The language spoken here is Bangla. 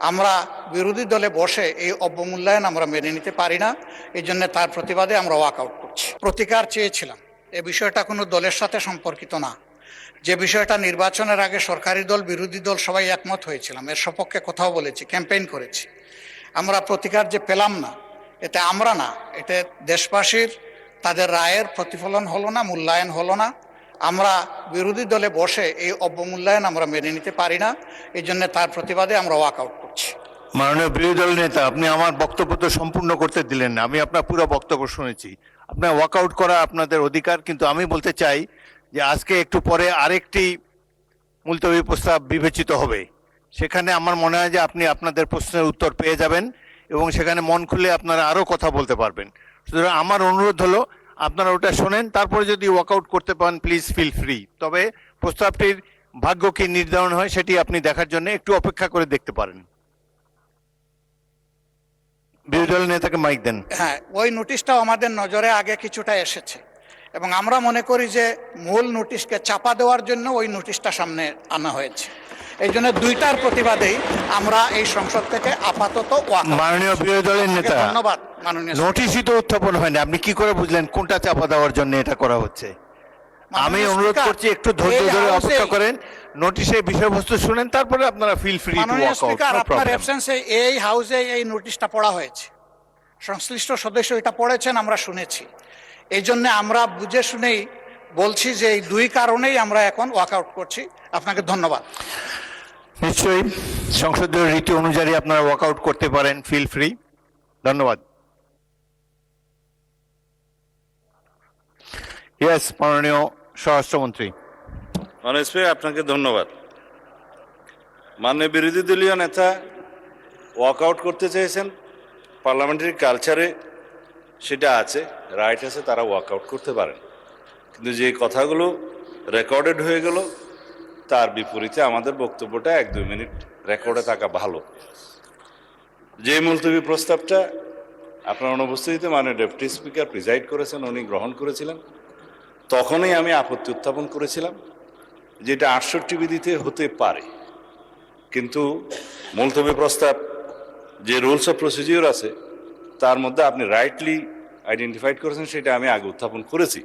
আমরা বিরোধী দলে বসে এই অবমূল্যায়ন আমরা মেনে নিতে পারি না। এই জন্য তার প্রতিবাদে আমরা ওয়াকআউট করছি। প্রতিকার চেয়েছিলাম, এই বিষয়টা কোনো দলের সাথে সম্পর্কিত না। যে বিষয়টা নির্বাচনের আগে সরকারি দল বিরোধী দল সবাই একমত হয়েছিলাম, এর সপক্ষে কথাও বলেছি, ক্যাম্পেইন করেছি। আমরা প্রতিকার যে পেলাম না, এতে আমরা না, এতে দেশবাসীর তাদের রায়ের প্রতিফলন হলো না, মূল্যায়ন হলো না। আমরা বিরোধী দলে বসে এই অবমূল্যায়ন আমরা মেনে নিতে পারি না। এই জন্য তার প্রতিবাদে আমরা ওয়াকআউট করছি। মাননীয় বিরোধী দল নেতা, আপনি আমার বক্তব্য তো সম্পূর্ণ করতে দিলেন না। আমি আপনার পুরো বক্তব্য শুনেছি। আপনার ওয়াকআউট করা আপনাদের অধিকার, কিন্তু আমি বলতে চাই যে আজকে একটু পরে আরেকটি মুলতবি প্রস্তাব বিবেচিত হবে। সেখানে আমার মনে হয় যে আপনি আপনাদের প্রশ্নের উত্তর পেয়ে যাবেন এবং সেখানে মন খুলে আপনারা আরও কথা বলতে পারবেন। সুতরাং আমার অনুরোধ হলো আপনারা ওটা শোনেন, তারপরে যদি ওয়াকআউট করতে পারেন প্লিজ ফিল ফ্রি। তবে প্রস্তাবটির ভাগ্য কি নির্ধারণ হয় সেটি আপনি দেখার জন্য একটু অপেক্ষা করে দেখতে পারেন। বিরোধী দলের নেতাকে মাইক দেন। হ্যাঁ, ওই নোটিশটাও আমাদের নজরে আগে কিছুটা এসেছে এবং আমরা মনে করি যে মূল নোটিশকে চাপা দেওয়ার জন্য ওই নোটিশটা সামনে আনা হয়েছে। এই জন্য দুইটার প্রতিবাদেই আমরা এই সংসদ থেকে আপাতত মাননীয় বিরোধী দলের নেতা, ধন্যবাদ মাননীয়। নোটিশই তো উত্থাপন হয়নি, আপনি কি করে বুঝলেন কোনটা চাপা দেওয়ার জন্য এটা করা হচ্ছে? আমি অনুরোধ করছি একটু ধৈর্য ধরে অপেক্ষা করেন, নোটিশের বিষয়বস্তু শুনেন, তারপরে আপনারা feel free to walk out. আপনার অ্যাবসেন্সে এই হাউসে এই নোটিশটা পড়া হয়েছে, সংশ্লিষ্ট সদস্য এটা পড়েছেন, আমরা শুনেছি। এই জন্য আমরা বুঝে শুনেই বলছি যে এই দুই কারণেই আমরা এখন ওয়াকআউট করছি। আপনাকে ধন্যবাদ। নিশ্চয়ই সংসদীয় রীতি অনুযায়ী আপনারা ওয়াকআউট করতে পারেন, ফিল ফ্রি। ধন্যবাদ। ইয়েস, মাননীয় স্বরাষ্ট্রমন্ত্রী। মাননীয় স্পিকার, আপনাকে ধন্যবাদ। মাননীয় বিরোধী দলীয় নেতা ওয়াকআউট করতে চেয়েছেন, পার্লামেন্টারি কালচারে সেটা আছে, রাইট আছে, তারা ওয়াকআউট করতে পারেন। কিন্তু যে কথাগুলো রেকর্ডেড হয়ে গেল তার বিপরীতে আমাদের বক্তব্যটা 1-2 মিনিট রেকর্ডে থাকা ভালো। যে মুলতবি প্রস্তাবটা আপনার অনুপস্থিতিতে মাননীয় ডেপুটি স্পিকার প্রিজাইড করেছেন, উনি গ্রহণ করেছিলেন, তখনই আমি আপত্তি উত্থাপন করেছিলাম যেটা 68 বিধিতে হতে পারে, কিন্তু মুলতবি প্রস্তাব যে রুলস অফ প্রসিডিওর আছে তার মধ্যে আপনি রাইটলি আইডেন্টিফাইড করেছেন, সেটা আমি আগে উত্থাপন করেছি।